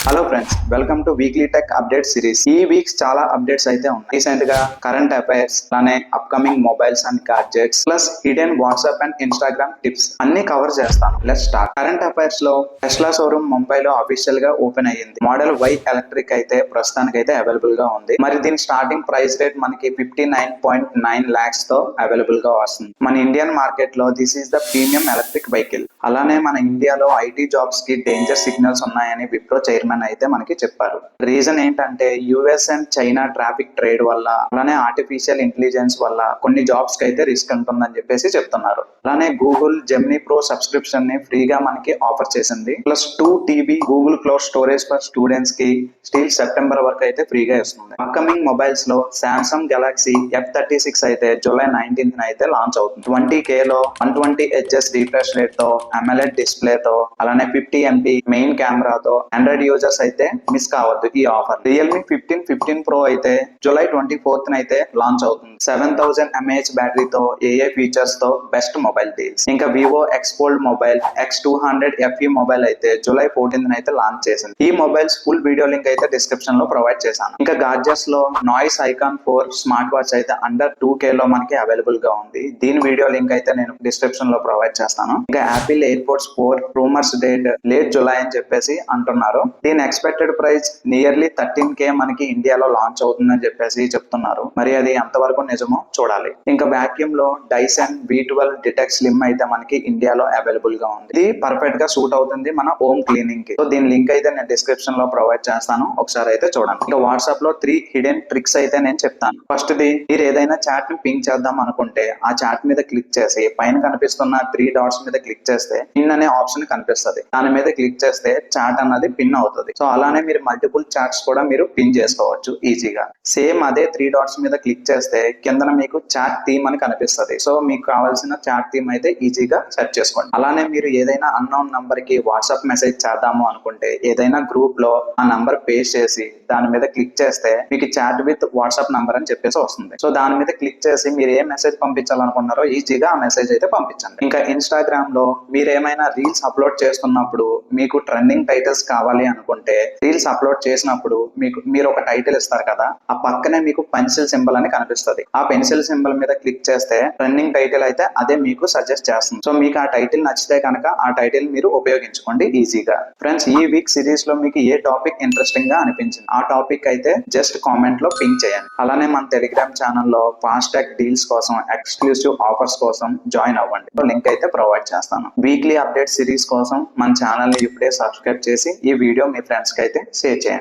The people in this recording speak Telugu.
Hello friends, welcome two weekly tech update series. ఈ వీక్స్ చాలా అప్డేట్స్ అయితే ఉన్నాయి. రీసెంట్ గా కరెంట్ అఫైర్స్, అలానే upcoming mobiles and gadgets, plus hidden WhatsApp and Instagram tips అన్ని కవర్ చేస్తాను. Let's start. కరెంట్ అఫైర్స్ లో టెస్లా షోరూమ్ ముంబైలో అఫీషియల్ గా ఓపెన్ అయ్యింది. మోడల్ Y ఎలక్ట్రిక్ అయితే ప్రస్తుతానికి అయితే అవైలబుల్ గా ఉంది. మరి దీని స్టార్టింగ్ ప్రైస్ రేట్ మనకి 59.9 lakhs తో అవైలబుల్ గా వస్తుంది. మన ఇండియన్ మార్కెట్ లో this is the premium electric vehicle. అలానే మన ఇండియాలో ఐటీ జాబ్స్ కి డేంజర్ సిగ్నల్స్ ఉన్నాయని విప్రో చైర్మన్ అయితే మనకి చెప్పారు. రీజన్ ఏంటంటే US and China traffic trade వల్ల, అలానే ఆర్టిఫిషియల్ ఇంటెలిజెన్స్ వల్ల కొన్ని జాబ్స్ కి అయితే రిస్క్ ఉంటుందని చెప్పేసి చెప్తున్నారు. అలానే గూగుల్ జెమినీ ప్రో సబ్స్క్రిప్షన్ ని ఫ్రీగా మనకి ఆఫర్ చేసింది. Plus 2 TB Google cloud storage for students కి స్టిల్ సెప్టెంబర్ వరకు అయితే ఫ్రీగా ఇస్తుంది. అప్కమింగ్ మొబైల్స్ లో సామ్సంగ్ గెలాక్సీ F36 అయితే జూలై 19th అయితే లాంచ్ అవుతుంది. 20K లో 120 Hz రిఫ్రెష్ రేట్ తో, AMOLED డిస్ప్లే తో, అలానే 50 MP మెయిన్ కెమెరాతో ఆండ్రాయిడ్ యూజర్స్ అయితే మిస్ కావద్దు ఈ ఆఫర్. రియల్మీ 15 Pro అయితే జూలై 24th అయితే లాంచ్ అవుతుంది. 7000 mAh బ్యాటరీతో ఏఏ ఫీచర్స్ తో బెస్ట్ మొబైల్ డీల్స్. ఇంకా Vivo X Fold mobile X200 FE mobile అయితే జూలై 14th అయితే లాంచ్ చేసింది. ఈ మొబైల్స్ ఫుల్ వీడియో లింక్ అయితే డిస్క్రిప్షన్ లో ప్రొవైడ్ చేశాను. ఇంకా గాడ్జెట్స్ లో నాయిస్ ఐకాన్ 4 స్మార్ట్ వాచ్ అయితే అండర్ 2K లో మనకి అవైలబుల్ గా ఉంది. దీని వీడియో లింక్ అయితే నేను డిస్క్రిప్షన్ లో ప్రొవైడ్ చేస్తాను. ఇంకా Apple airports 4 rumours date late July అని చెప్పేసి అంటున్నారు. దీని ఎక్స్పెక్టెడ్ ప్రైస్ నియర్లీ 13K మనకి ఇండియాలో లాంచ్ అవుతుందని చెప్పేసి చెప్తున్నారు. మరి అది ఎంతవరకు నిజమో చూడాలి. ఇంకా వాక్యూమ్ లో డైసన్ V12 డిటెక్ట్ స్లిమ్ అయితే మనకి ఇండియాలో అవైలబుల్ గా ఉంది. ఇది పర్ఫెక్ట్ గా సూట్ అవుతుంది మన హోమ్ క్లీనింగ్ కి. సో దీని లింక్ అయితే నేను డిస్క్రిప్షన్ లో ప్రొవైడ్ చేస్తాను, ఒకసారి అయితే చూడండి. ఇంకా వాట్సాప్ లో 3 హిడెన్ ట్రిక్స్ అయితే నేను చెప్తాను. ఫస్ట్ ది, మీరు ఏదైనా చాట్ ని పింక్ చేద్దాం అనుకుంటే ఆ చాట్ మీద క్లిక్ చేసి పైన కనిపిస్తున్న 3 dots మీద క్లిక్ చేస్తే పిన్ అనే ఆప్షన్ కనిపిస్తుంది. దాని మీద క్లిక్ చేస్తే చాట్ అన్నది పిన్ అవుతుంది. సో అలానే మీరు మల్టిపుల్ చాట్స్ కూడా మీరు పిన్ చేసుకోవచ్చు ఈజీగా. సేమ్ అదే 3 dots మీద క్లిక్ చేస్తే కిందన మీకు చాట్ థీమ్ అని కనిపిస్తుంది. సో మీకు కావాల్సిన చాట్ థీమ్ అయితే ఈజీగా సెర్చ్ చేసుకోండి. అలానే మీరు ఏదైనా అన్నోన్ నంబర్ కి వాట్సాప్ మెసేజ్ చేద్దాము అనుకుంటే ఏదైనా గ్రూప్ లో ఆ నంబర్ పేస్ట్ చేసి దాని మీద క్లిక్ చేస్తే మీకు చాట్ విత్ వాట్సాప్ నంబర్ అని చెప్పేసి వస్తుంది. సో దాని మీద క్లిక్ చేసి మీరు ఏ మెసేజ్ పంపించాలనుకున్నారో ఈజీగా ఆ మెసేజ్ అయితే పంపించండి. ఇంకా ఇన్స్టాగ్రామ్ లో మీరు ఏమైనా రీల్స్ అప్లోడ్ చేస్తున్నప్పుడు మీకు ట్రెండింగ్ టైటిల్స్ కావాలి అనుకుంటే రీల్స్ అప్లోడ్ చేసినప్పుడు మీరు ఒక టైటిల్ ఇస్తారు కదా, ఆ పక్కనే మీకు పెన్సిల్ సింబల్ అని కనిపిస్తుంది. ఆ పెన్సిల్ సింబల్ మీద క్లిక్ చేస్తే ట్రెండింగ్ టైటిల్ అయితే అదే మీకు సజెస్ట్ చేస్తుంది. సో మీకు ఆ టైటిల్ నచ్చితే కనుక ఆ టైటిల్ మీరు ఉపయోగించుకోండి ఈజీగా. ఫ్రెండ్స్, ఈ వీక్ సిరీస్ లో మీకు ఏ టాపిక్ ఇంట్రెస్టింగ్ గా అనిపించింది ఆ టాపిక్ అయితే జస్ట్ కామెంట్ లో పింక్ చేయండి. అలానే మన టెలిగ్రామ్ ఛానల్లో ఫాస్ట్ ట్యాగ్ డీల్స్ కోసం, ఎక్స్క్లూసివ్ ఆఫర్స్ కోసం జాయిన్ అవ్వండి. లింక్ అయితే ప్రొవైడ్ చేస్తాను. వీక్లీ అప్డేట్ సిరీస్ కోసం మన ఛానల్ ని ఇప్పుడే సబ్స్క్రైబ్ చేసి ఈ వీడియో మీ ఫ్రెండ్స్ కి అయితే షేర్ చేయండి.